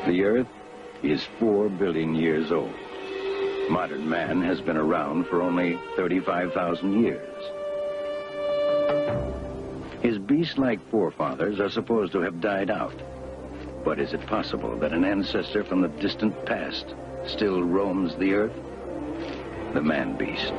The Earth is 4 billion years old. Modern man has been around for only 35,000 years. His beast-like forefathers are supposed to have died out. But is it possible that an ancestor from the distant past still roams the Earth? The Manbeast.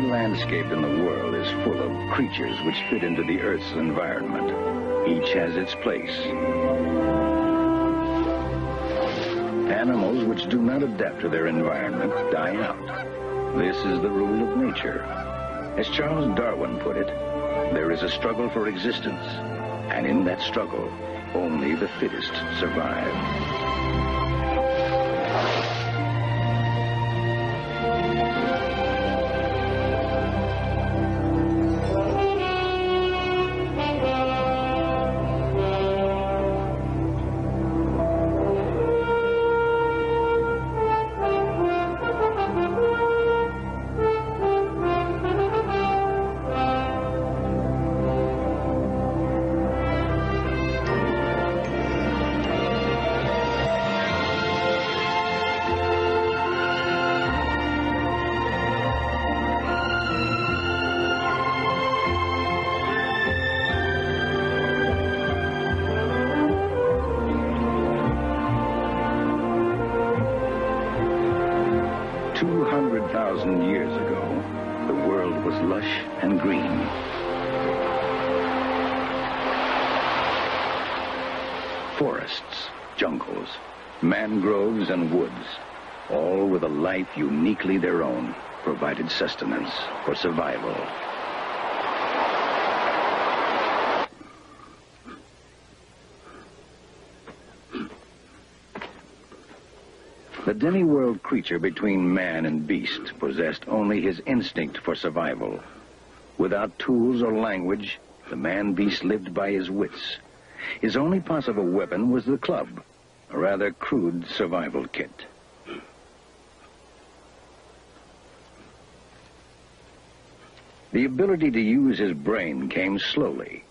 Landscape in the world is full of creatures which fit into the Earth's environment. Each has its place. Animals which do not adapt to their environment die out. This is the rule of nature. As Charles Darwin put it, there is a struggle for existence, and in that struggle, only the fittest survive. 200,000 years ago, the world was lush and green. Forests, jungles, mangroves, and woods, all with a life uniquely their own, provided sustenance for survival. The demi-world creature between man and beast possessed only his instinct for survival. Without tools or language, the man-beast lived by his wits. His only possible weapon was the club, a rather crude survival kit. The ability to use his brain came slowly.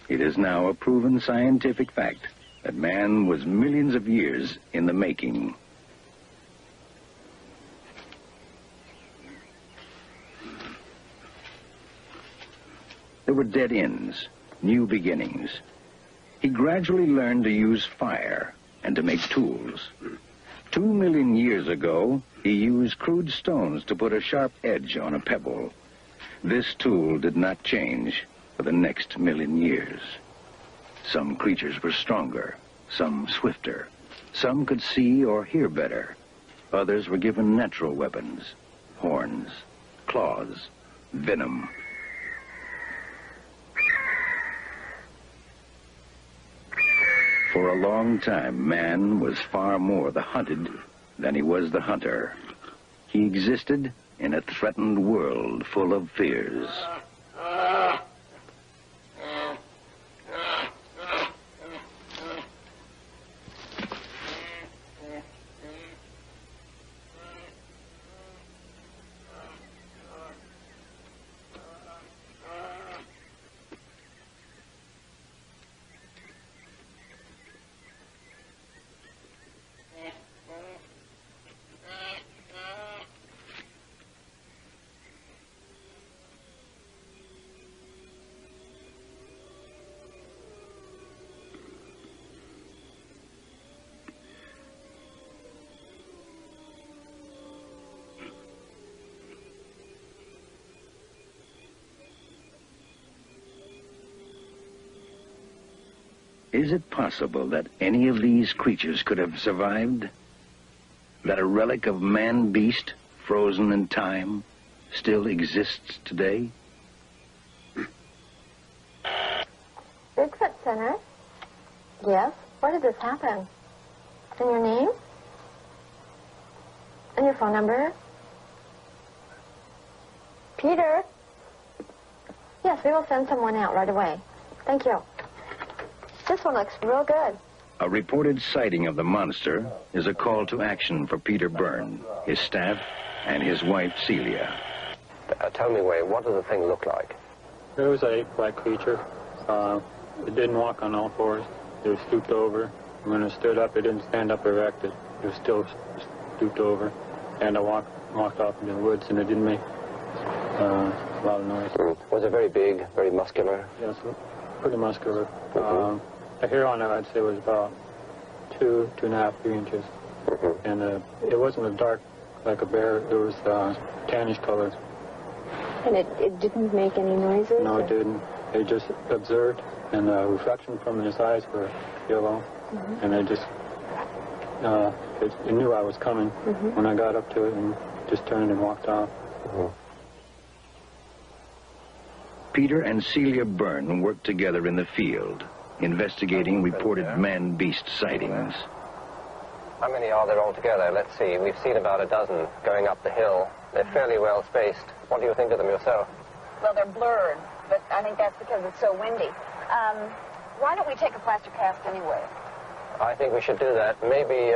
It is now a proven scientific fact that man was millions of years in the making. There were dead ends, new beginnings. He gradually learned to use fire and to make tools. 2 million years ago, he used crude stones to put a sharp edge on a pebble. This tool did not change for the next million years. Some creatures were stronger, some swifter. Some could see or hear better. Others were given natural weapons, horns, claws, venom. For a long time, man was far more the hunted than he was the hunter. He existed in a threatened world full of fears. Is it possible that any of these creatures could have survived? That a relic of Manbeast, frozen in time, still exists today? Bigfoot Center? Yes? Where did this happen? And your name? And your phone number? Peter? Yes, we will send someone out right away. Thank you. This one looks real good. A reported sighting of the monster is a call to action for Peter Byrne, his staff, and his wife, Celia. Tell me, Wade, what does the thing look like? It was an ape-like creature. It didn't walk on all fours. It was stooped over. When it stood up, it didn't stand up erect. It was still stooped over. And I walked off into the woods, and it didn't make a lot of noise. Was it very big, very muscular? Yes, pretty muscular. The hair on it, I'd say, was about 2.5, 3 inches. And it wasn't as dark like a bear. It was tannish color. And it didn't make any noises? No, it didn't. It just observed, and the reflection from his eyes were yellow. And it just, it knew I was coming when I got up to it and just turned and walked off. Peter and Celia Byrne worked together in the field, investigating reported man-beast sightings. How many are there altogether? Let's see. We've seen about a dozen going up the hill. They're fairly well spaced. What do you think of them yourself? Well, they're blurred, but I think that's because it's so windy. Why don't we take a plaster cast anyway? I think we should do that. Maybe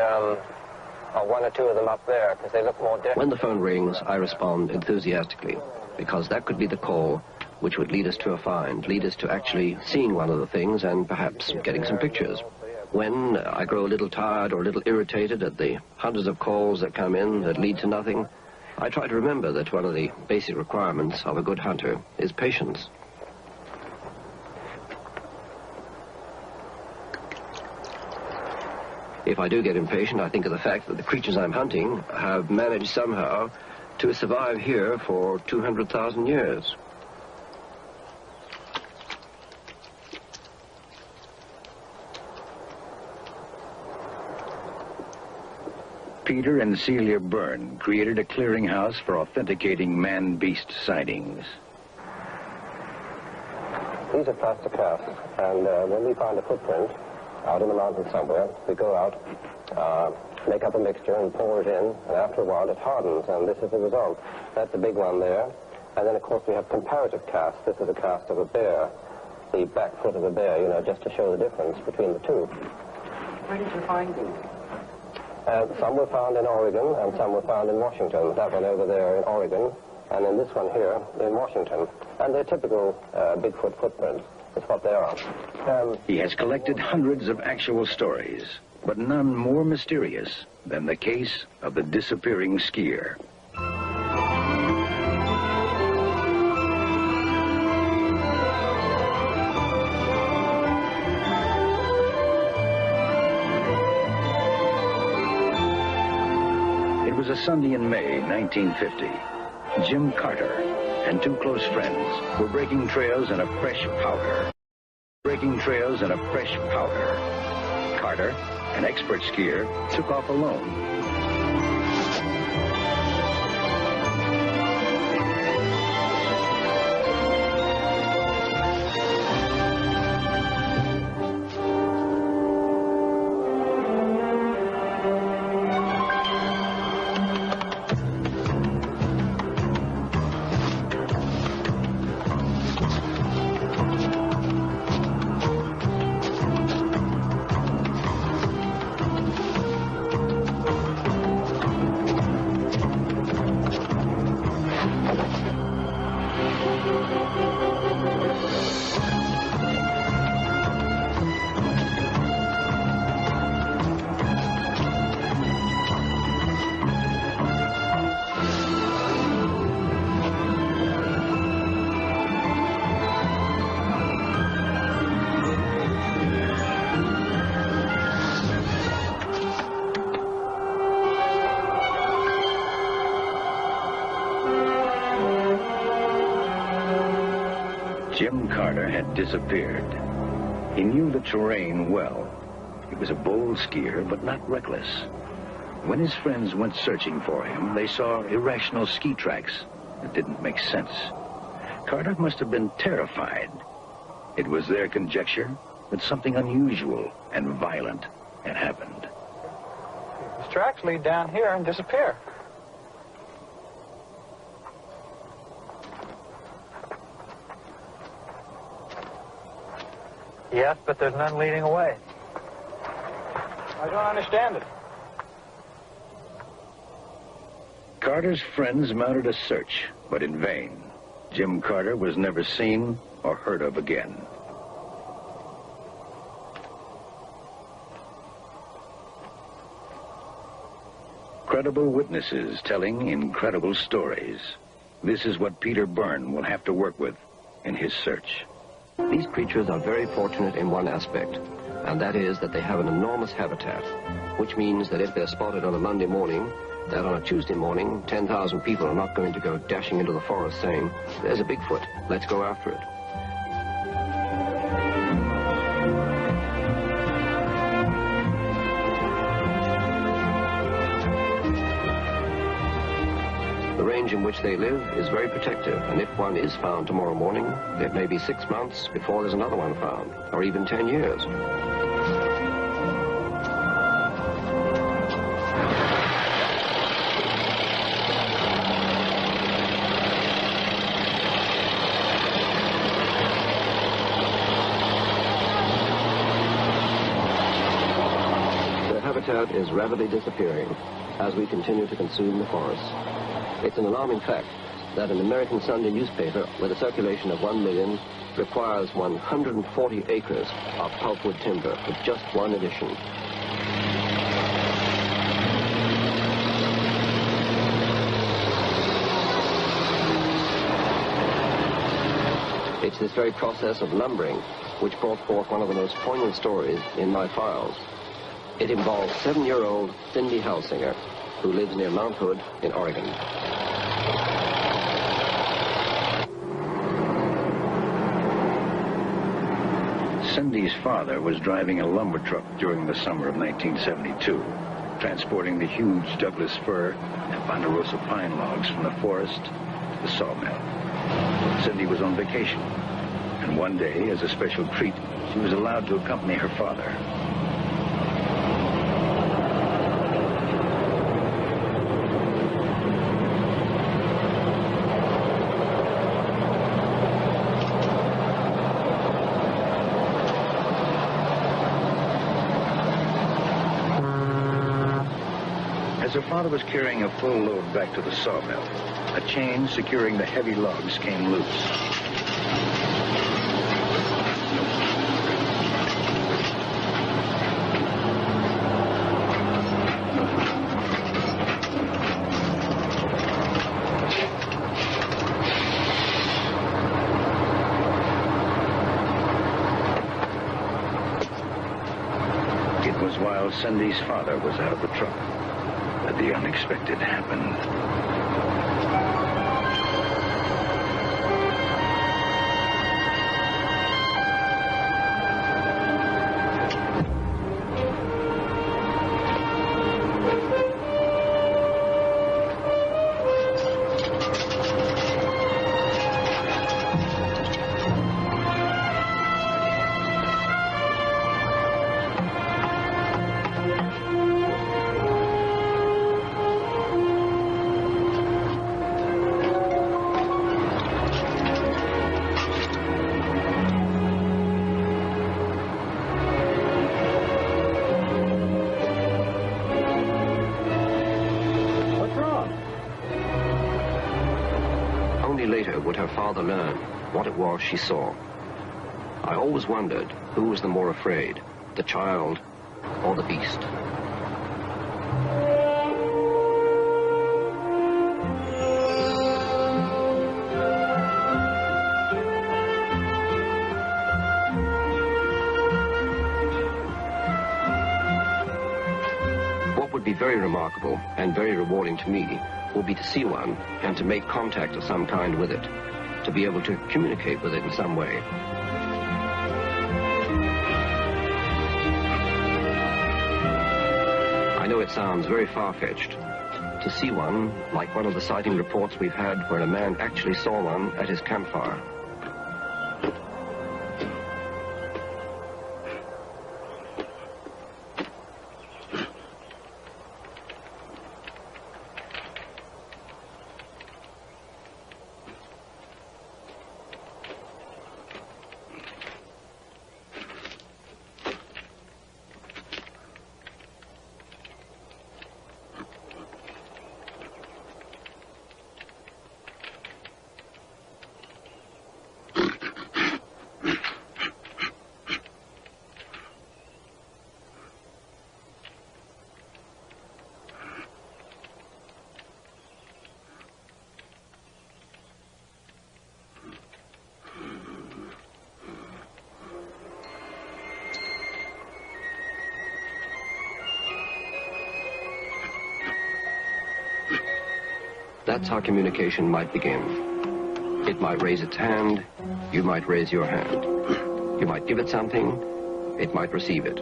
one or two of them up there, because they look more definite. When the phone rings, I respond enthusiastically, because that could be the call which would lead us to a find, lead us to actually seeing one of the things and perhaps getting some pictures. When I grow a little tired or a little irritated at the hundreds of calls that come in that lead to nothing, I try to remember that one of the basic requirements of a good hunter is patience. If I do get impatient, I think of the fact that the creatures I'm hunting have managed somehow to survive here for 200,000 years. Peter and Celia Byrne created a clearinghouse for authenticating man-beast sightings. These are plaster casts, and when we find a footprint out in the mountains somewhere, we go out, make up a mixture and pour it in, and after a while it hardens, and this is the result. That's the big one there. And then, of course, we have comparative casts. This is a cast of a bear, the back foot of a bear, you know, just to show the difference between the two. Where did you find these? Some were found in Oregon, and some were found in Washington. That one over there in Oregon, and then this one here in Washington. And they're typical Bigfoot footprints. That's what they are. He has collected hundreds of actual stories, but none more mysterious than the case of the disappearing skier. It was a Sunday in May, 1950. Jim Carter and two close friends were breaking trails in a fresh powder. Carter, an expert skier, took off alone. Carter had disappeared. He knew the terrain well. He was a bold skier, but not reckless. When his friends went searching for him, they saw irrational ski tracks that didn't make sense. Carter must have been terrified. It was their conjecture that something unusual and violent had happened. These tracks lead down here and disappear. Yes, but there's none leading away. I don't understand it. Carter's friends mounted a search, but in vain. Jim Carter was never seen or heard of again. Credible witnesses telling incredible stories. This is what Peter Byrne will have to work with in his search. These creatures are very fortunate in one aspect, and that is that they have an enormous habitat, which means that if they're spotted on a Monday morning, that on a Tuesday morning, 10,000 people are not going to go dashing into the forest saying, "There's a Bigfoot, let's go after it." The range in which they live is very protective, and if one is found tomorrow morning, it may be 6 months before there's another one found, or even 10 years. Their habitat is rapidly disappearing as we continue to consume the forests. It's an alarming fact that an American Sunday newspaper with a circulation of 1 million requires 140 acres of pulpwood timber for just one edition. It's this very process of lumbering which brought forth one of the most poignant stories in my files. It involves 7-year-old Cindy Halsinger, who lives near Mount Hood in Oregon. Cindy's father was driving a lumber truck during the summer of 1972, transporting the huge Douglas fir and ponderosa pine logs from the forest to the sawmill. Cindy was on vacation, and one day, as a special treat, she was allowed to accompany her father. As her father was carrying a full load back to the sawmill, a chain securing the heavy logs came loose. It was while Cindy's father was out of the truck that the unexpected happened. Would her father learn what it was she saw? I always wondered who was the more afraid, the child or the beast. What would be very remarkable and very rewarding to me will be to see one and to make contact of some kind with it, to be able to communicate with it in some way. sounds very far-fetched. To see one, like one of the sighting reports we've had where a man actually saw one at his campfire. That's how communication might begin. It might raise its hand, you might raise your hand. You might give it something, it might receive it.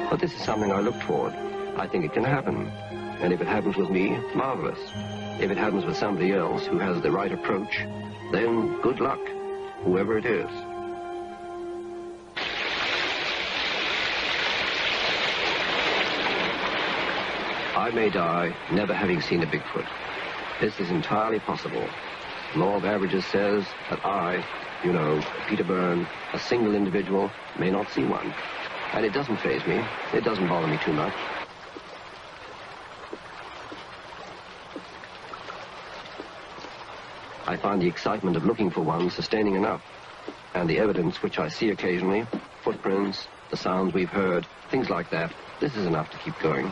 But this is something I look toward. I think it can happen. And if it happens with me, marvelous. If it happens with somebody else who has the right approach, then good luck, whoever it is. I may die never having seen a Bigfoot. This is entirely possible. The law of averages says that I, you know, Peter Byrne, a single individual, may not see one. And it doesn't faze me. It doesn't bother me too much. I find the excitement of looking for one sustaining enough. And the evidence which I see occasionally, footprints, the sounds we've heard, things like that, this is enough to keep going.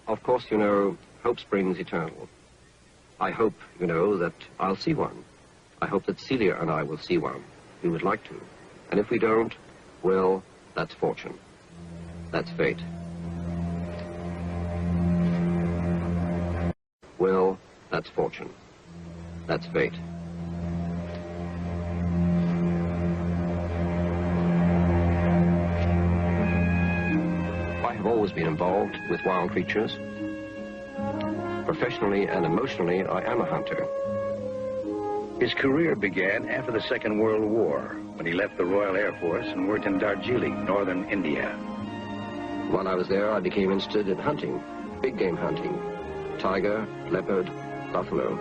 Of course, you know, hope springs eternal. I hope, you know, that I'll see one. I hope that Celia and I will see one. We would like to. And if we don't, well, that's fortune. That's fate. Well, that's fortune. That's fate. I have always been involved with wild creatures. Professionally and emotionally, I am a hunter. His career began after the Second World War, when he left the Royal Air Force and worked in Darjeeling, northern India. While I was there, I became interested in hunting, big game hunting, tiger, leopard, buffalo.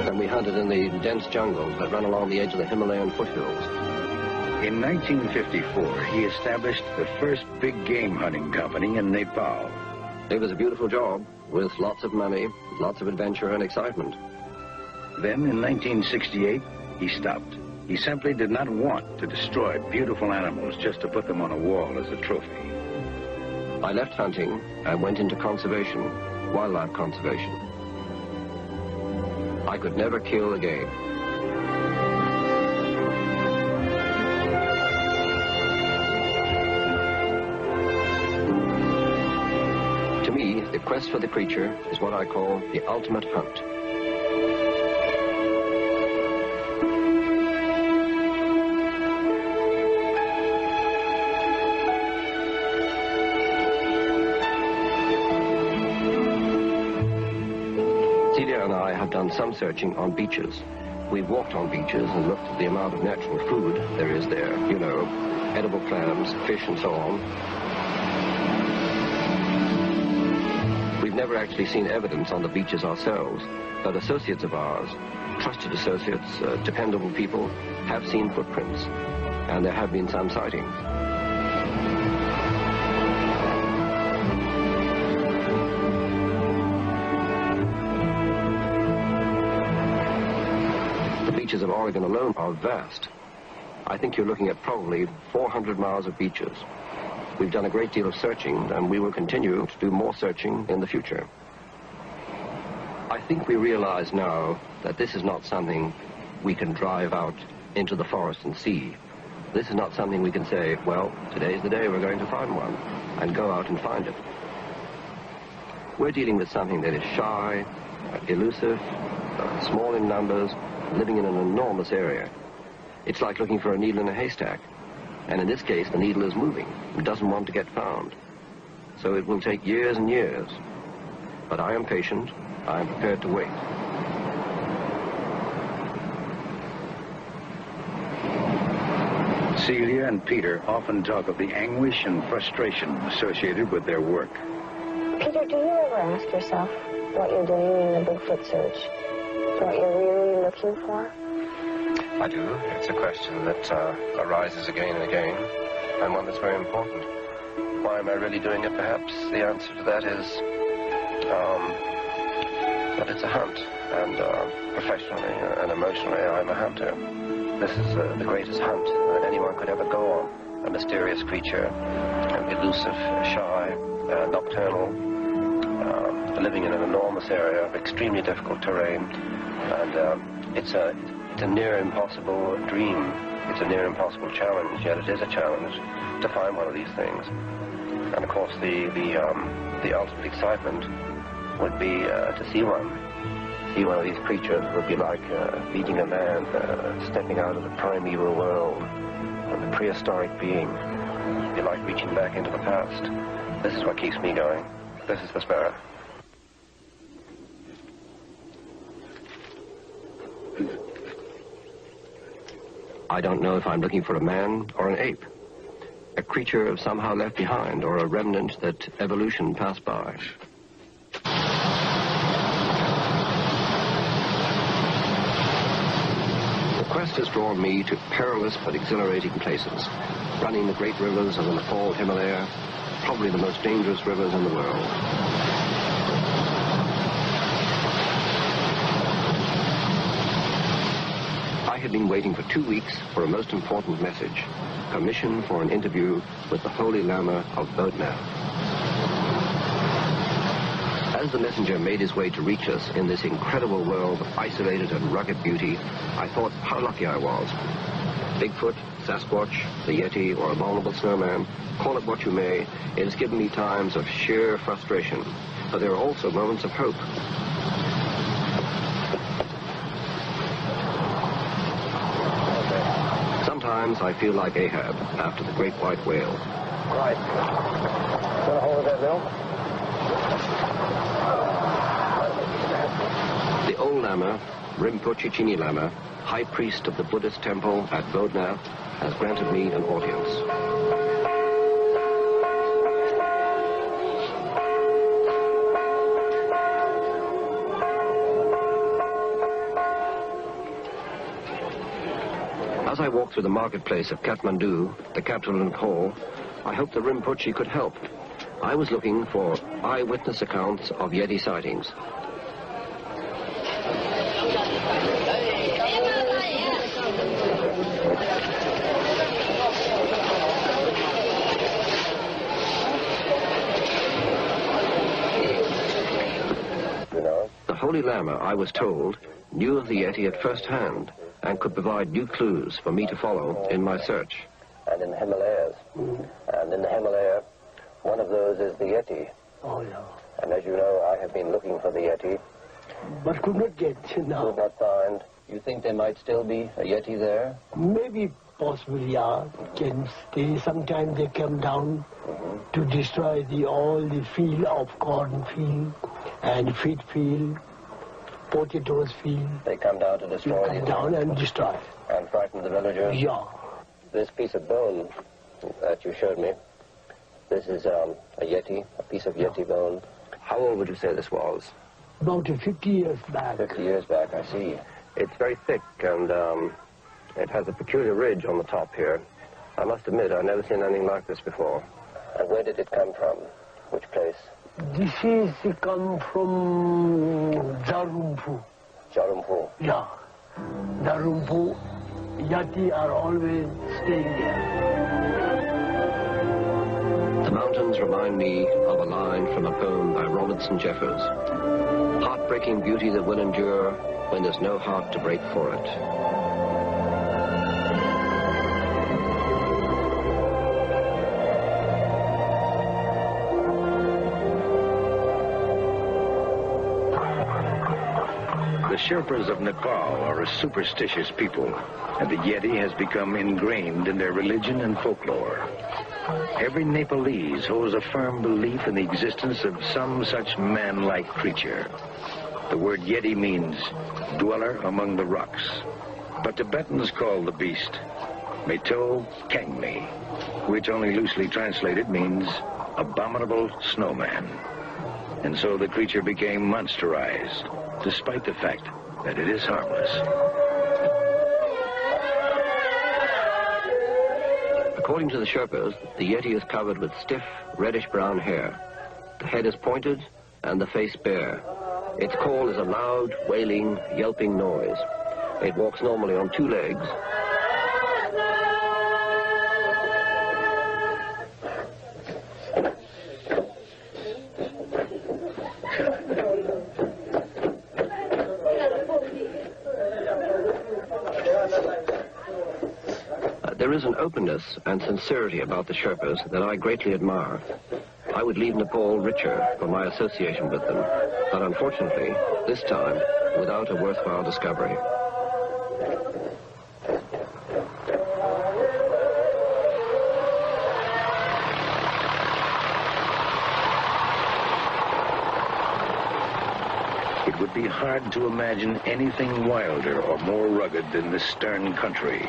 And we hunted in the dense jungles that run along the edge of the Himalayan foothills. In 1954, he established the first big game hunting company in Nepal. It was a beautiful job, with lots of money, lots of adventure and excitement. Then, in 1968, he stopped. He simply did not want to destroy beautiful animals just to put them on a wall as a trophy. I left hunting and went into conservation, wildlife conservation. I could never kill a game. To me, the quest for the creature is what I call the ultimate hunt. Done some searching on beaches. We've walked on beaches and looked at the amount of natural food there is there, you know, edible clams, fish and so on. We've never actually seen evidence on the beaches ourselves, but associates of ours, trusted associates, dependable people, have seen footprints, and there have been some sightings. The beaches of Oregon alone are vast. I think you're looking at probably 400 miles of beaches. We've done a great deal of searching, and we will continue to do more searching in the future. I think we realize now that this is not something we can drive out into the forest and see. This is not something we can say, well, today's the day we're going to find one, and go out and find it. We're dealing with something that is shy, elusive, small in numbers, living in an enormous area. It's like looking for a needle in a haystack. And in this case, the needle is moving. It doesn't want to get found. So it will take years and years. But I am patient. I am prepared to wait. Celia and Peter often talk of the anguish and frustration associated with their work. Peter, do you ever ask yourself what you're doing in the Bigfoot search? What you're really looking for? I do. It's a question that arises again and again, and one that's very important. Why am I really doing it? Perhaps the answer to that is that it's a hunt, and professionally and emotionally, I'm a hunter. This is the greatest hunt that anyone could ever go on. A mysterious creature, elusive, shy, nocturnal, living in an enormous area of extremely difficult terrain, and it's a near impossible dream. It's a near impossible challenge, yet it is a challenge to find one of these things. And of course, the ultimate excitement would be to see one. See one of these creatures would be like meeting a man stepping out of the primeval world, of the prehistoric being. It'd be like reaching back into the past. This is what keeps me going. This is the spirit. I don't know if I'm looking for a man or an ape, a creature somehow left behind, or a remnant that evolution passed by. The quest has drawn me to perilous but exhilarating places, running the great rivers of the Nepal Himalaya, probably the most dangerous rivers in the world. I had been waiting for 2 weeks for a most important message, permission for an interview with the Holy Lama of Bodhnath. As the messenger made his way to reach us in this incredible world of isolated and rugged beauty, I thought how lucky I was. Bigfoot, Sasquatch, the Yeti, or abominable snowman, call it what you may, it has given me times of sheer frustration, but there are also moments of hope. Sometimes I feel like Ahab after the great white whale. Right. Want to hold that, Bill? The old Lama, Rinpoche Chini Lama, high priest of the Buddhist temple at Bodhnath, has granted me an audience. As I walked through the marketplace of Kathmandu, the capital of Nepal, I hoped the Rinpoche could help. I was looking for eyewitness accounts of Yeti sightings. The Holy Lama, I was told, knew of the Yeti at first hand and could provide new clues for me to follow in my search. And in the Himalayas. And in the Himalaya, one of those is the Yeti. Oh, yeah. And as you know, I have been looking for the Yeti. But could not get, no. Could not find. You think there might still be a Yeti there? Maybe, possibly, yeah. Can stay. Sometimes they come down to destroy all the field of corn field and wheat field, potatoes field. They come down to destroy They come down and destroy. And frighten the villagers? Yeah. This piece of bone that you showed me, this is a Yeti, a piece of Yeti bone. How old would you say this was? About 50 years back. 50 years back, I see. It's very thick, and it has a peculiar ridge on the top here. I must admit, I've never seen anything like this before. And where did it come from? Which place? This is come from Jarumpu. Jarumpu? Yeah. Jarumpu. Yeti are always staying there. The mountains remind me of a line from a poem by Robinson Jeffers. Heartbreaking beauty that will endure when there's no heart to break for it. The Sherpas of Nepal are a superstitious people, and the Yeti has become ingrained in their religion and folklore. Every Nepalese holds a firm belief in the existence of some such man-like creature. The word Yeti means dweller among the rocks, but Tibetans call the beast Meto Kangmi, which only loosely translated means abominable snowman. And so the creature became monsterized, despite the fact that it is harmless. According to the Sherpas, the Yeti is covered with stiff, reddish-brown hair. The head is pointed and the face bare. Its call is a loud, wailing, yelping noise. It walks normally on two legs. There is an openness and sincerity about the Sherpas that I greatly admire. I would leave Nepal richer for my association with them, but unfortunately, this time, without a worthwhile discovery. It would be hard to imagine anything wilder or more rugged than this stern country.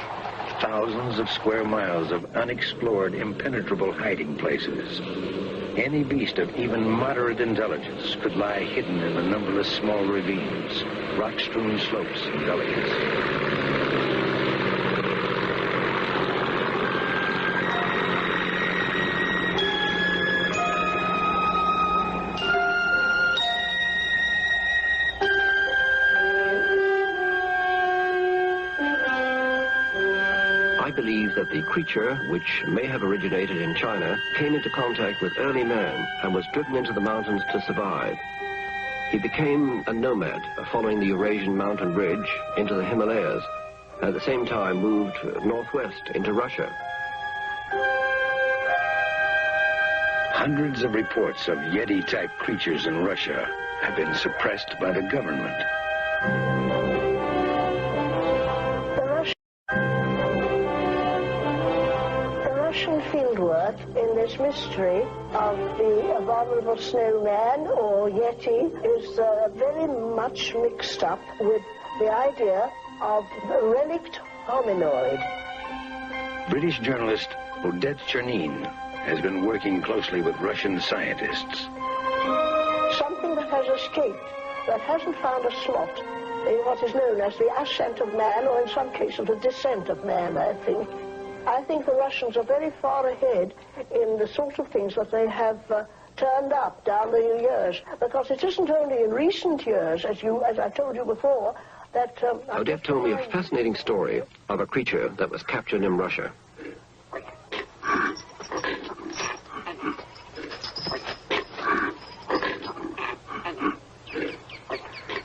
Thousands of square miles of unexplored, impenetrable hiding places. Any beast of even moderate intelligence could lie hidden in the numberless small ravines, rock-strewn slopes, and gullies. I believe that the creature, which may have originated in China, came into contact with early man and was driven into the mountains to survive. He became a nomad, following the Eurasian mountain ridge into the Himalayas, and at the same time moved northwest into Russia. Hundreds of reports of Yeti-type creatures in Russia have been suppressed by the government. Fieldwork in this mystery of the abominable snowman or Yeti is very much mixed up with the idea of a relict hominoid. British journalist E.A.T.A has been working closely with Russian scientists. Something that has escaped, that hasn't found a slot in what is known as the ascent of man, or in some cases the descent of man, I think. I think the Russians are very far ahead in the sort of things that they have turned up down the years, because it isn't only in recent years, as I told you before, that... E.A.T.A told me a fascinating story of a creature that was captured in Russia.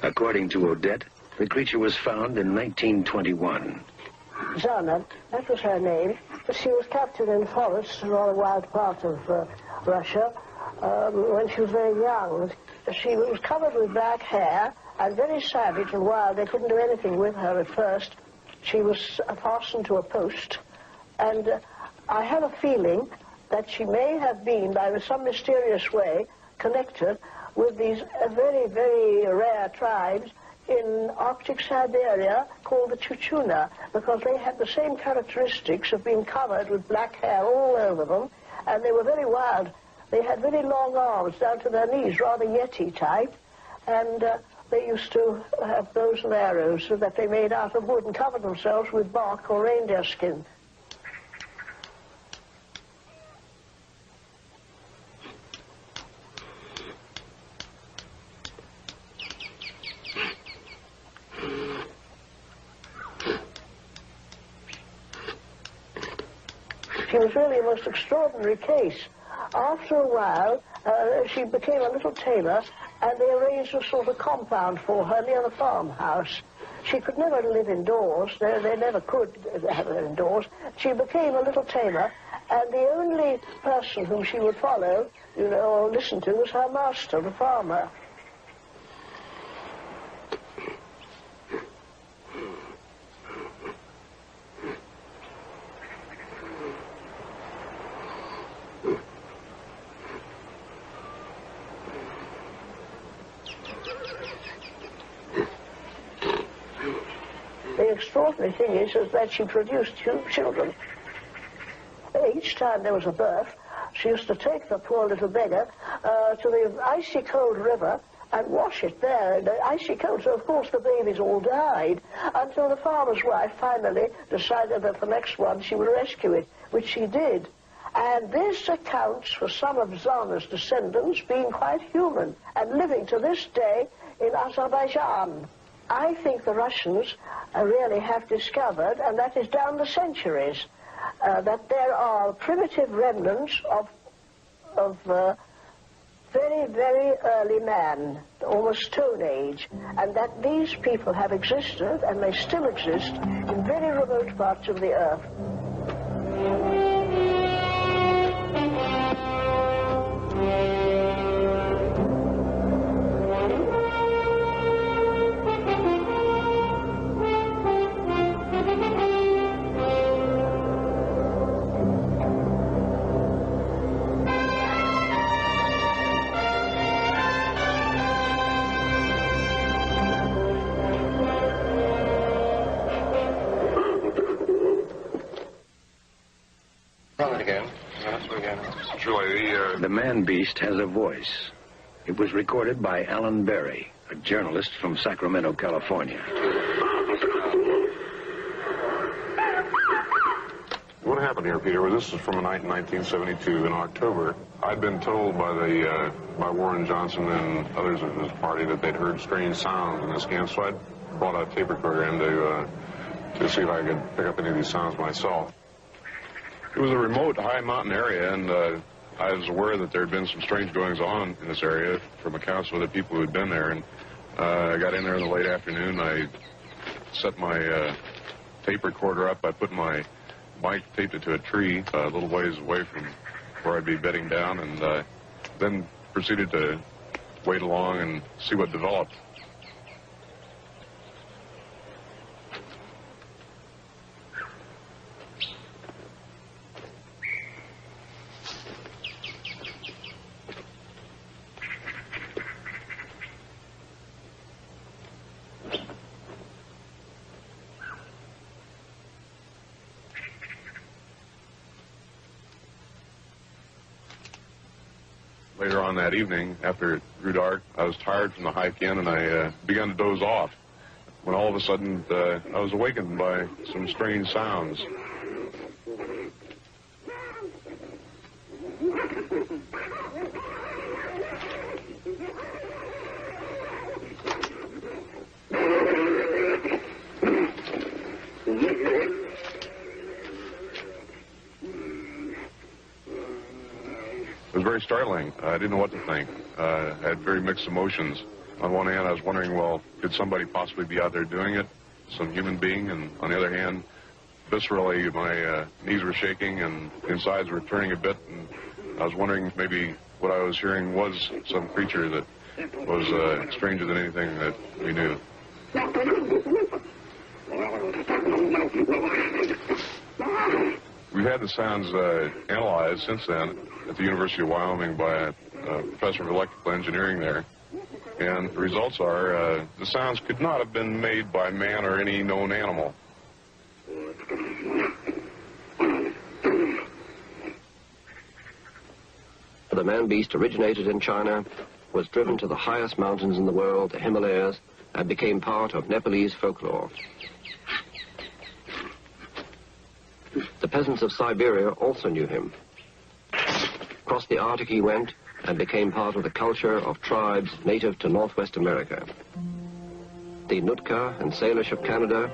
According to E.A.T.A, the creature was found in 1921. Zana, that was her name. She was captured in forests in a rather wild part of Russia when she was very young. She was covered with black hair and very savage and wild. They couldn't do anything with her at first. She was fastened to a post, and I have a feeling that she may have been, by some mysterious way, connected with these very, very rare tribes in Arctic Siberia called the Chuchuna, because they had the same characteristics of being covered with black hair all over them, and they were very wild. They had very long arms down to their knees, rather Yeti type, and they used to have bows and arrows that they made out of wood and covered themselves with bark or reindeer skin. She was really a most extraordinary case. After a while, she became a little tamer, and they arranged a sort of compound for her near the farmhouse. She could never live indoors. They never could have her indoors. She became a little tamer, and the only person whom she would follow, you know, or listen to was her master, the farmer. The extraordinary thing is that she produced two children. Each time there was a birth, she used to take the poor little beggar to the icy cold river and wash it there in the icy cold. So, of course, the babies all died until the farmer's wife finally decided that the next one she would rescue it, which she did. And this accounts for some of Zana's descendants being quite human and living to this day in Azerbaijan. I think the Russians really have discovered, and that is down the centuries, that there are primitive remnants of very, very early man, almost Stone Age, and that these people have existed, and may still exist, in very remote parts of the earth. The Manbeast has a voice. It was recorded by Alan Berry, a journalist from Sacramento, California. What happened here, Peter, was this is from a night in 1972 in October. I'd been told by Warren Johnson and others of his party that they'd heard strange sounds in this camp, so I brought a tape recorder in to see if I could pick up any of these sounds myself. It was a remote, high mountain area, and I was aware that there had been some strange goings-on in this area from accounts of the people who had been there, and I got in there in the late afternoon. I set my tape recorder up. I put my mic, taped it to a tree a little ways away from where I'd be bedding down, and then proceeded to wait along and see what developed. Later on that evening, after it grew dark, I was tired from the hike in, and I began to doze off, when all of a sudden I was awakened by some strange sounds. It was very startling. I didn't know what to think. I had very mixed emotions. On one hand, I was wondering, well, could somebody possibly be out there doing it, some human being? And on the other hand, viscerally, my knees were shaking and insides were turning a bit, and I was wondering if maybe what I was hearing was some creature that was stranger than anything that we knew. We've had the sounds analyzed since then at the University of Wyoming by a professor of electrical engineering there. And the results are the sounds could not have been made by man or any known animal. The Manbeast originated in China, was driven to the highest mountains in the world, the Himalayas, and became part of Nepalese folklore. The peasants of Siberia also knew him. Across the Arctic he went and became part of the culture of tribes native to Northwest America. The Nootka and Salish of Canada,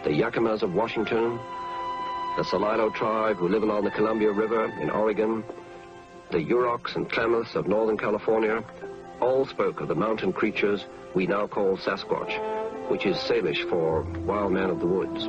the Yakimas of Washington, the Salilo tribe who live along the Columbia River in Oregon, the Yuroks and Klamaths of Northern California, all spoke of the mountain creatures we now call Sasquatch, which is Salish for wild man of the woods.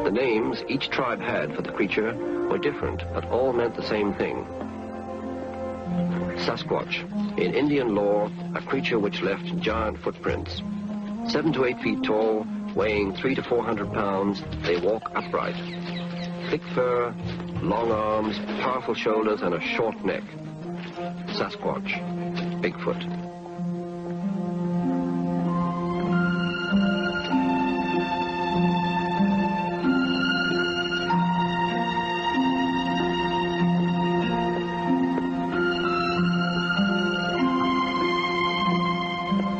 The names each tribe had for the creature were different, but all meant the same thing. Sasquatch, in Indian lore, a creature which left giant footprints. 7 to 8 feet tall, weighing 300 to 400 pounds, they walk upright. Thick fur, long arms, powerful shoulders, and a short neck. Sasquatch, Bigfoot.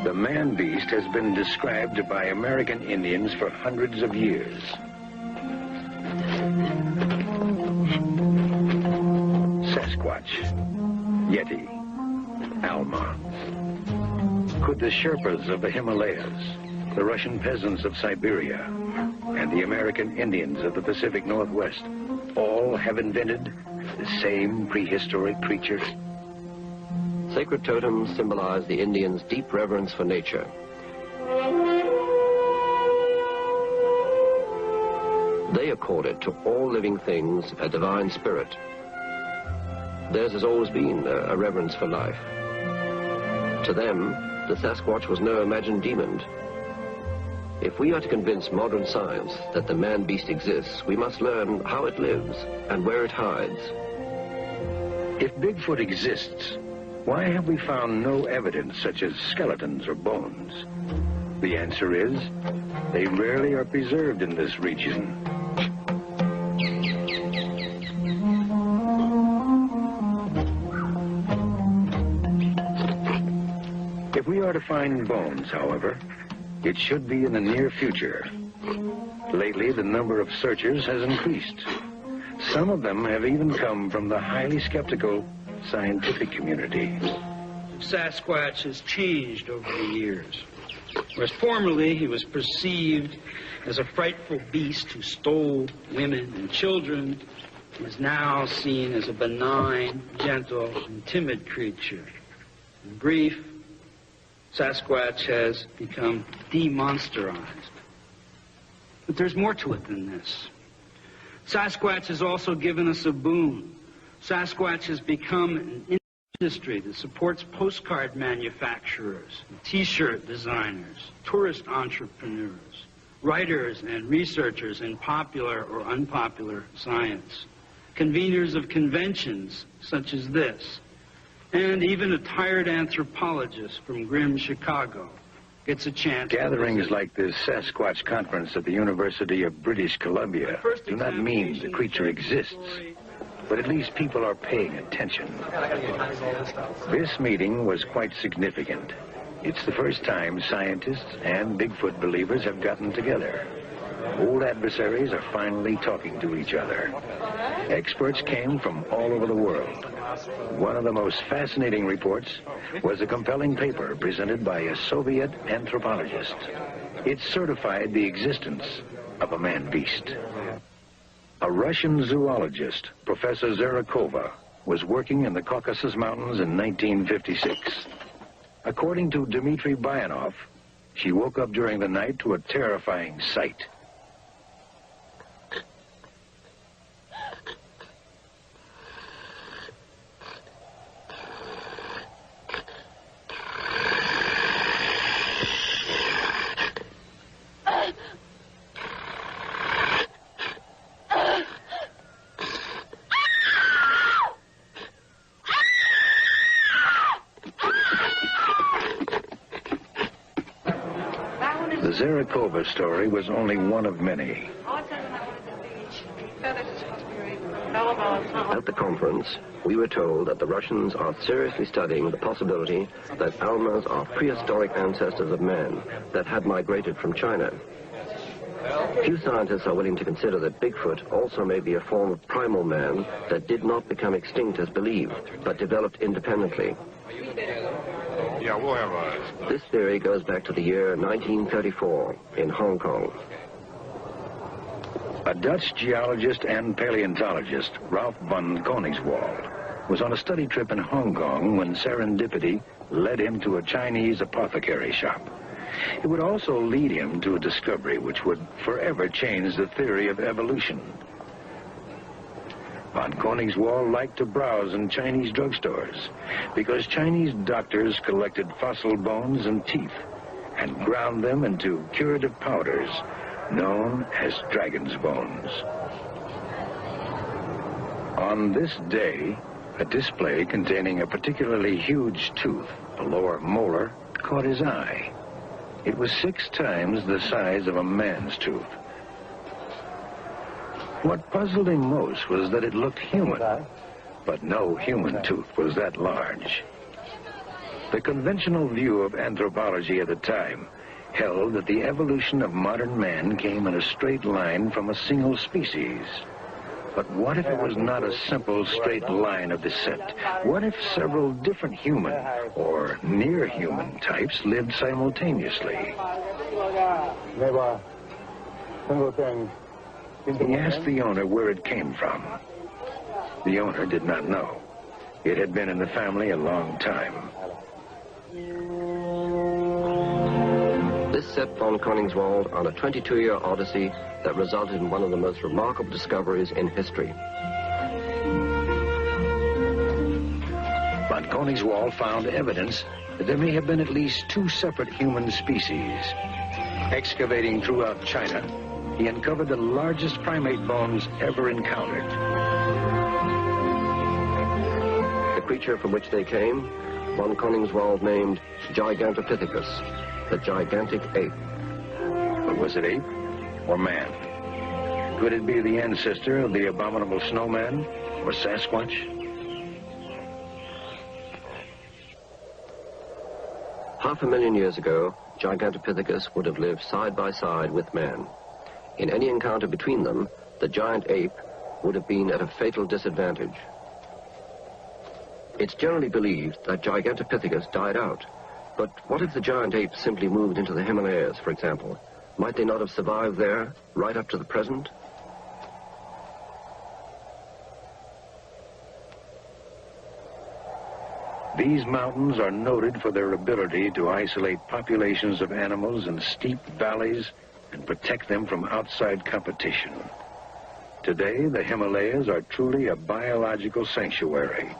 The Manbeast has been described by American Indians for hundreds of years. Sasquatch, Yeti, Alma. Could the Sherpas of the Himalayas, the Russian peasants of Siberia, and the American Indians of the Pacific Northwest all have invented the same prehistoric creature? Sacred totems symbolize the Indians' deep reverence for nature. They accorded to all living things a divine spirit. Theirs has always been a reverence for life. To them, the Sasquatch was no imagined demon. If we are to convince modern science that the man-beast exists, we must learn how it lives and where it hides. If Bigfoot exists, why have we found no evidence such as skeletons or bones? The answer is, they rarely are preserved in this region. If we are to find bones, however, it should be in the near future. Lately, the number of searchers has increased. Some of them have even come from the highly skeptical scientific community. Sasquatch has changed over the years. Whereas formerly he was perceived as a frightful beast who stole women and children, he is now seen as a benign, gentle, and timid creature. In brief, Sasquatch has become demonsterized. But there's more to it than this. Sasquatch has also given us a boon. Sasquatch has become an industry that supports postcard manufacturers, T-shirt designers, tourist entrepreneurs, writers and researchers in popular or unpopular science, conveners of conventions such as this, and even a tired anthropologist from grim Chicago gets a chance. Gatherings like this Sasquatch conference at the University of British Columbia do not mean the creature exists, but at least people are paying attention. This meeting was quite significant. It's the first time scientists and Bigfoot believers have gotten together. Old adversaries are finally talking to each other. Experts came from all over the world. One of the most fascinating reports was a compelling paper presented by a Soviet anthropologist. It certified the existence of a man-beast. A Russian zoologist, Professor Zarakova, was working in the Caucasus Mountains in 1956. According to Dmitry Bayanov, she woke up during the night to a terrifying sight. The Zarakova story was only one of many. At the conference, we were told that the Russians are seriously studying the possibility that almas are prehistoric ancestors of man that had migrated from China. Few scientists are willing to consider that Bigfoot also may be a form of primal man that did not become extinct as believed, but developed independently. Yeah, we'll have a... This theory goes back to the year 1934 in Hong Kong. A Dutch geologist and paleontologist, Ralph von Koningswald, was on a study trip in Hong Kong when serendipity led him to a Chinese apothecary shop. It would also lead him to a discovery which would forever change the theory of evolution. Von Koningswald liked to browse in Chinese drugstores because Chinese doctors collected fossil bones and teeth and ground them into curative powders known as dragon's bones. On this day, a display containing a particularly huge tooth, a lower molar, caught his eye. It was 6 times the size of a man's tooth. What puzzled him most was that it looked human, but no human tooth was that large. The conventional view of anthropology at the time held that the evolution of modern man came in a straight line from a single species. But what if it was not a simple straight line of descent? What if several different human or near-human types lived simultaneously? He asked the owner where it came from. The owner did not know. It had been in the family a long time. This set von Koningswald on a 22-year odyssey that resulted in one of the most remarkable discoveries in history. Von Koningswald found evidence that there may have been at least 2 separate human species. Excavating throughout China, he uncovered the largest primate bones ever encountered. The creature from which they came, von Koningswald named Gigantopithecus, the gigantic ape. But was it ape or man? Could it be the ancestor of the abominable snowman or Sasquatch? Half a million years ago, Gigantopithecus would have lived side by side with man. In any encounter between them, the giant ape would have been at a fatal disadvantage. It's generally believed that Gigantopithecus died out. But what if the giant ape simply moved into the Himalayas, for example? Might they not have survived there, right up to the present? These mountains are noted for their ability to isolate populations of animals in steep valleys and protect them from outside competition. Today, the Himalayas are truly a biological sanctuary,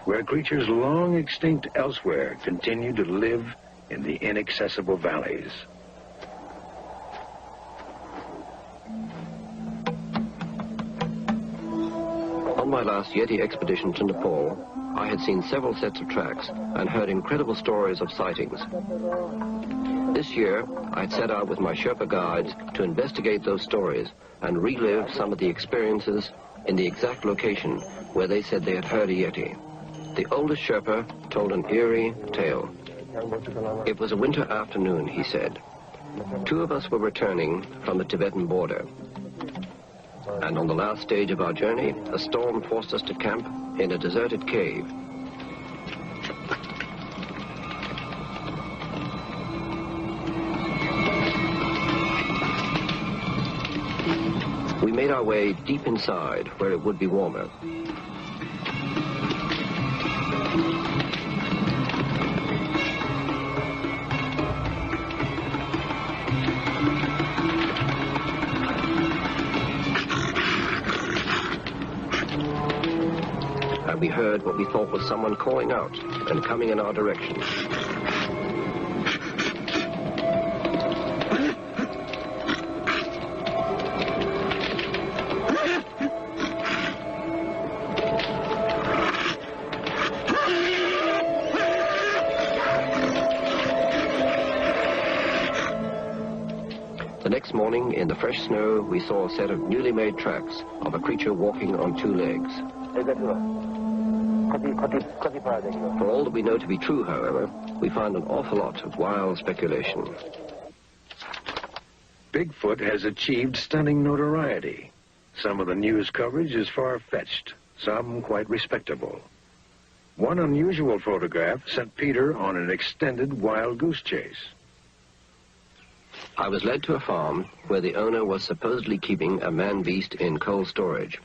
where creatures long extinct elsewhere continue to live in the inaccessible valleys. On my last Yeti expedition to Nepal, I had seen several sets of tracks and heard incredible stories of sightings. This year, I had set out with my Sherpa guides to investigate those stories and relive some of the experiences in the exact location where they said they had heard a Yeti. The oldest Sherpa told an eerie tale. It was a winter afternoon, he said. 2 of us were returning from the Tibetan border. And on the last stage of our journey, a storm forced us to camp in a deserted cave. We made our way deep inside where it would be warmer. heard what we thought was someone calling out and coming in our direction. The next morning, in the fresh snow, we saw a set of newly made tracks of a creature walking on two legs. For all that we know to be true, however, we find an awful lot of wild speculation. Bigfoot has achieved stunning notoriety. Some of the news coverage is far-fetched, some quite respectable. One unusual photograph sent Peter on an extended wild goose chase. I was led to a farm where the owner was supposedly keeping a Manbeast in cold storage.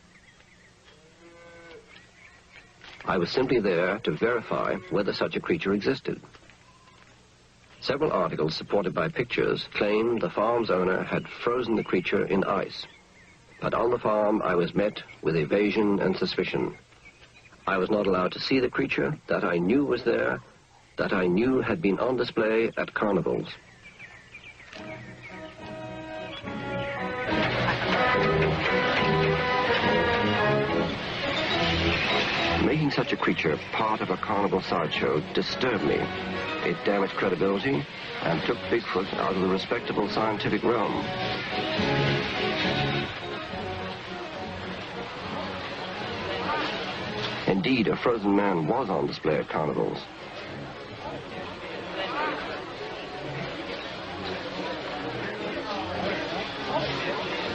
I was simply there to verify whether such a creature existed. Several articles supported by pictures claimed the farm's owner had frozen the creature in ice. But on the farm I was met with evasion and suspicion. I was not allowed to see the creature that I knew was there, that I knew had been on display at carnivals. Making such a creature part of a carnival sideshow disturbed me. It damaged credibility and took Bigfoot out of the respectable scientific realm. Indeed, a frozen man was on display at carnivals.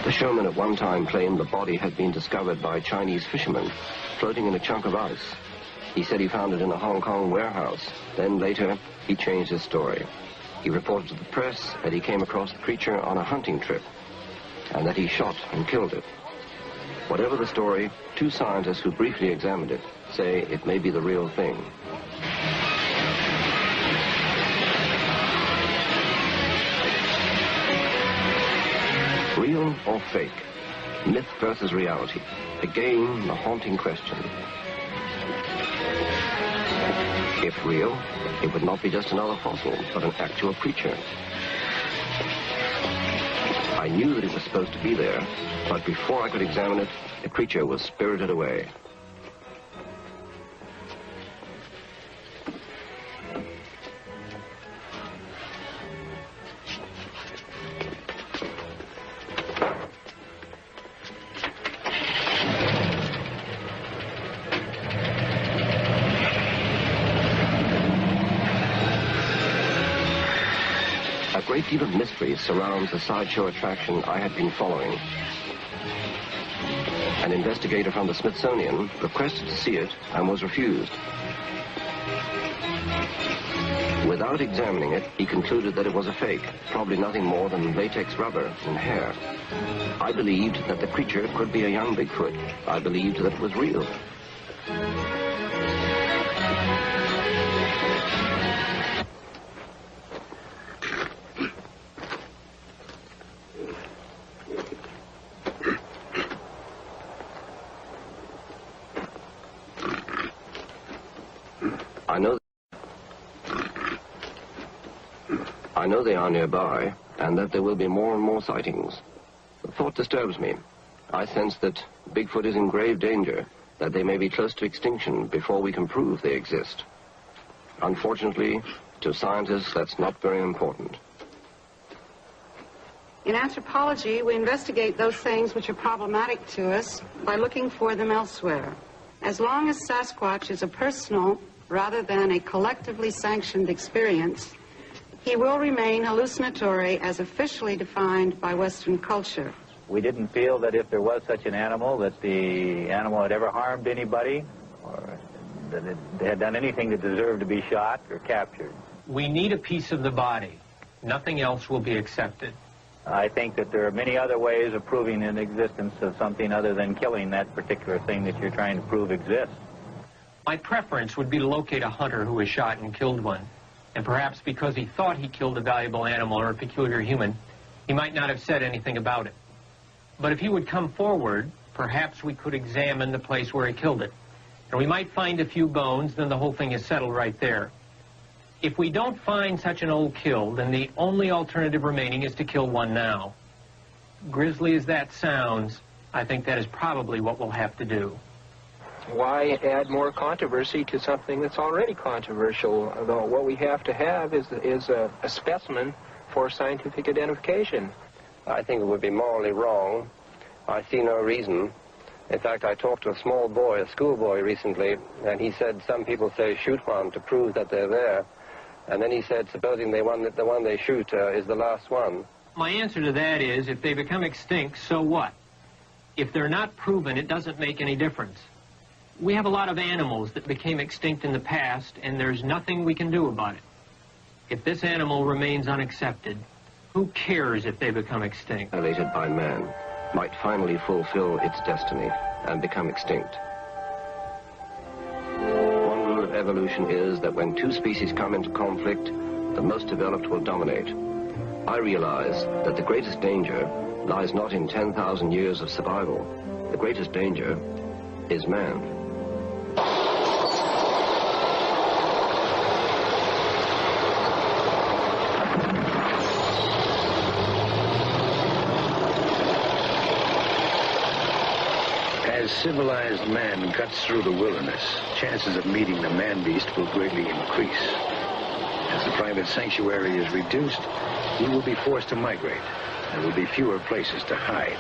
The showman at one time claimed the body had been discovered by Chinese fishermen floating in a chunk of ice. He said he found it in a Hong Kong warehouse. Then later, he changed his story. He reported to the press that he came across the creature on a hunting trip and that he shot and killed it. Whatever the story, two scientists who briefly examined it say it may be the real thing. Real or fake? Myth versus reality. Again, the haunting question. If real, it would not be just another fossil, but an actual creature. I knew that it was supposed to be there, but before I could examine it, the creature was spirited away. A great deal of mystery surrounds the sideshow attraction I had been following. An investigator from the Smithsonian requested to see it and was refused. Without examining it, he concluded that it was a fake, probably nothing more than latex rubber and hair. I believed that the creature could be a young Bigfoot. I believed that it was real. I know they are nearby, and that there will be more and more sightings. The thought disturbs me. I sense that Bigfoot is in grave danger, that they may be close to extinction before we can prove they exist. Unfortunately, to scientists, that's not very important. In anthropology, we investigate those things which are problematic to us by looking for them elsewhere. As long as Sasquatch is a personal rather than a collectively sanctioned experience, he will remain hallucinatory as officially defined by Western culture. We didn't feel that if there was such an animal, that the animal had ever harmed anybody, or that it had done anything that deserved to be shot or captured. We need a piece of the body. Nothing else will be accepted. I think that there are many other ways of proving the existence of something other than killing that particular thing that you're trying to prove exists. My preference would be to locate a hunter who has shot and killed one. And perhaps because he thought he killed a valuable animal or a peculiar human, he might not have said anything about it. But if he would come forward, perhaps we could examine the place where he killed it And we might find a few bones, then the whole thing is settled right there. If we don't find such an old kill, then the only alternative remaining is to kill one now. Grisly as that sounds, I think that is probably what we'll have to do. Why add more controversy to something that's already controversial? Although what we have to have is a specimen for scientific identification. I think it would be morally wrong. I see no reason. In fact, I talked to a small boy, a schoolboy recently, and he said some people say shoot one to prove that they're there. And then he said, supposing the one they shoot is the last one. My answer to that is, if they become extinct, so what? If they're not proven, it doesn't make any difference. We have a lot of animals that became extinct in the past, and there's nothing we can do about it. If this animal remains unaccepted, who cares if they become extinct? Violated by man, might finally fulfill its destiny and become extinct. One rule of evolution is that when two species come into conflict, the most developed will dominate. I realize that the greatest danger lies not in 10,000 years of survival. The greatest danger is man. As civilized man cuts through the wilderness, chances of meeting the Manbeast will greatly increase. As the private sanctuary is reduced, he will be forced to migrate. There will be fewer places to hide.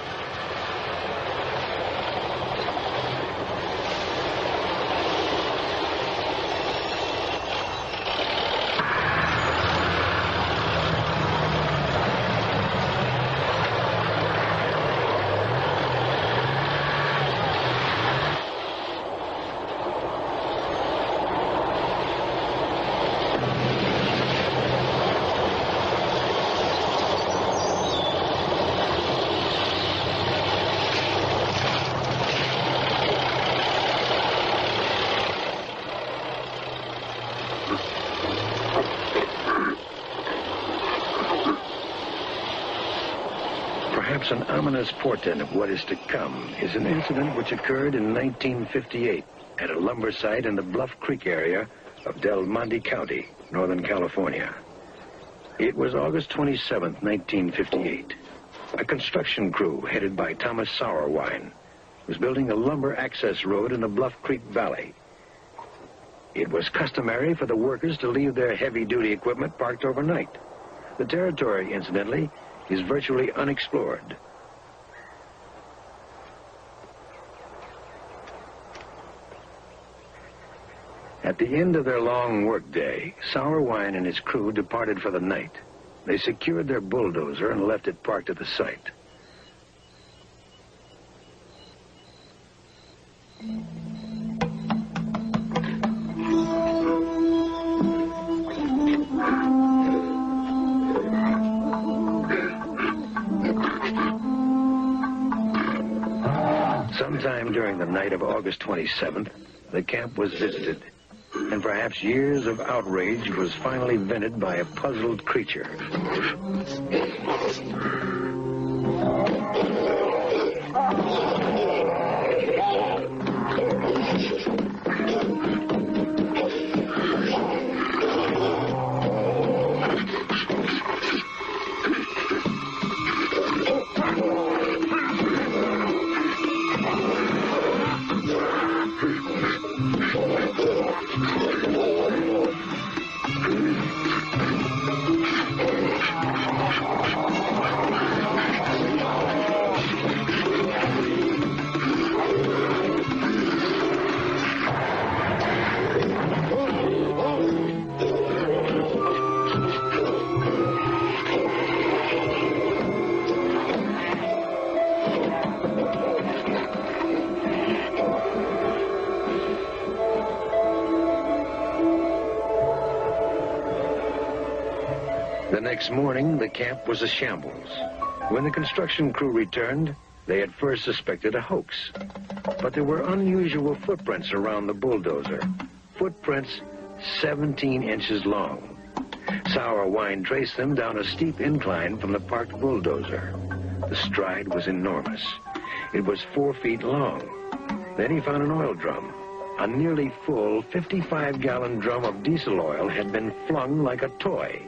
Perhaps an ominous portent of what is to come is an incident which occurred in 1958 at a lumber site in the Bluff Creek area of Del Monte County, Northern California. It was August 27, 1958. A construction crew headed by Thomas Sauerwein was building a lumber access road in the Bluff Creek Valley. It was customary for the workers to leave their heavy-duty equipment parked overnight. The territory, incidentally, is virtually unexplored. At the end of their long workday, Sauerwein and his crew departed for the night. They secured their bulldozer and left it parked at the site. Sometime during the night of August 27th, the camp was visited, and perhaps years of outrage was finally vented by a puzzled creature. The next morning, the camp was a shambles. When the construction crew returned, they at first suspected a hoax. But there were unusual footprints around the bulldozer. Footprints 17 inches long. Sauerwein traced them down a steep incline from the parked bulldozer. The stride was enormous. It was 4 feet long. Then he found an oil drum. A nearly full 55-gallon drum of diesel oil had been flung like a toy.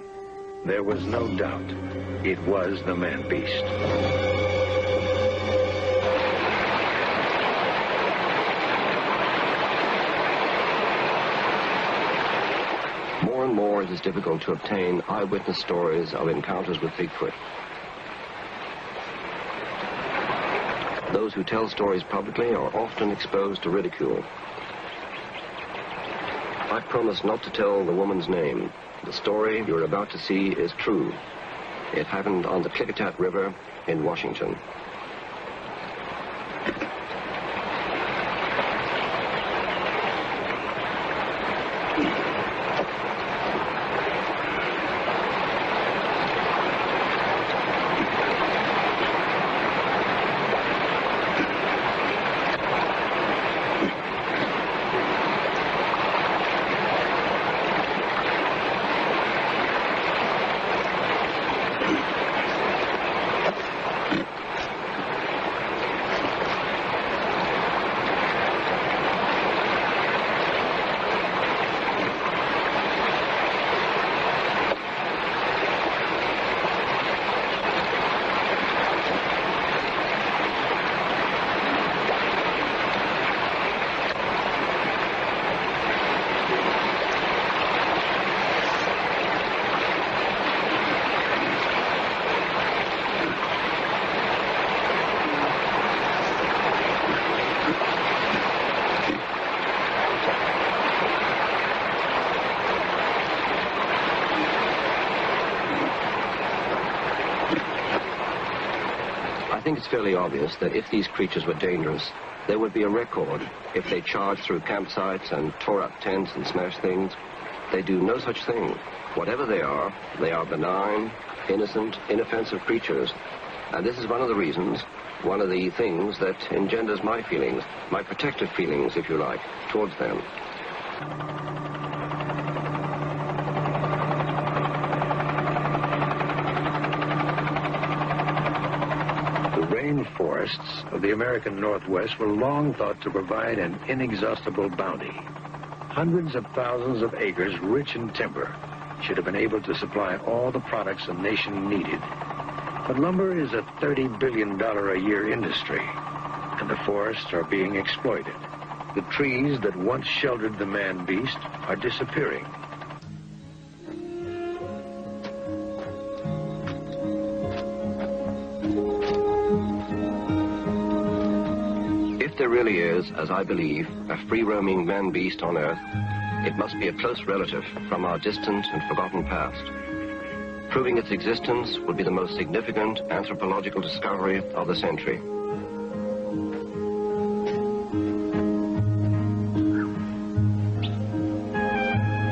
There was no doubt. It was the Manbeast. More and more it is difficult to obtain eyewitness stories of encounters with Bigfoot. Those who tell stories publicly are often exposed to ridicule. I promise not to tell the woman's name. The story you're about to see is true. It happened on the E.A.T.A River in Washington. I think it's fairly obvious that if these creatures were dangerous, there would be a record if they charged through campsites and tore up tents and smashed things. They do no such thing. Whatever they are benign, innocent, inoffensive creatures. And this is one of the reasons, one of the things that engenders my feelings, my protective feelings, if you like, towards them. Rainforests of the American Northwest were long thought to provide an inexhaustible bounty. Hundreds of thousands of acres rich in timber should have been able to supply all the products a nation needed. But lumber is a $30 billion a year industry, and the forests are being exploited. The trees that once sheltered the Manbeast are disappearing. If there really is, as I believe, a free-roaming Manbeast on Earth, it must be a close relative from our distant and forgotten past. Proving its existence would be the most significant anthropological discovery of the century.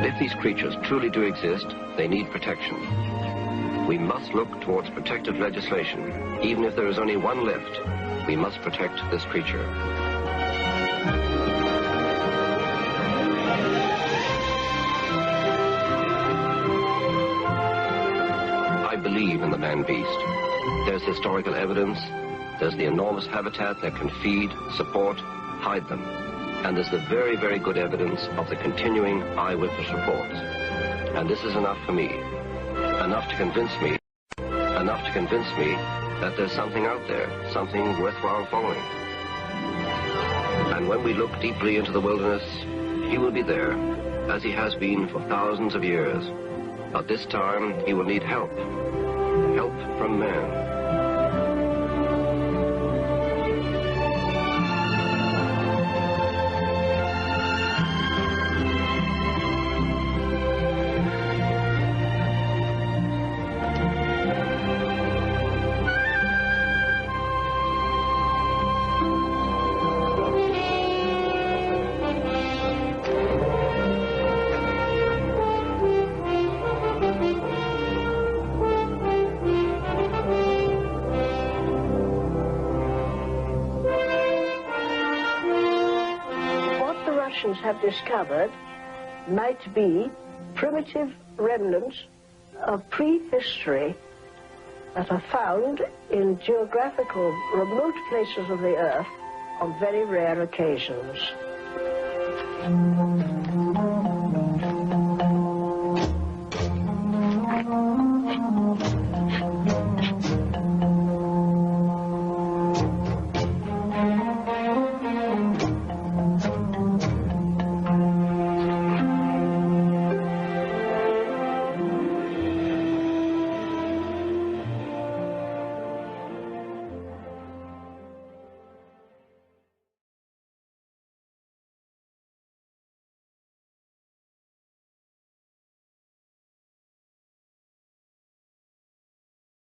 If these creatures truly do exist, they need protection. We must look towards protective legislation. Even if there is only one left, we must protect this creature. I believe in the Manbeast. There's historical evidence, there's the enormous habitat that can feed, support, hide them. And there's the very, very good evidence of the continuing eyewitness reports. And this is enough for me. Enough to convince me that there's something out there, something worthwhile following. And when we look deeply into the wilderness, he will be there, as he has been for thousands of years. But this time, he will need help. Help from man. Have discovered might be primitive remnants of prehistory that are found in geographical remote places of the earth on very rare occasions. Bigfoot.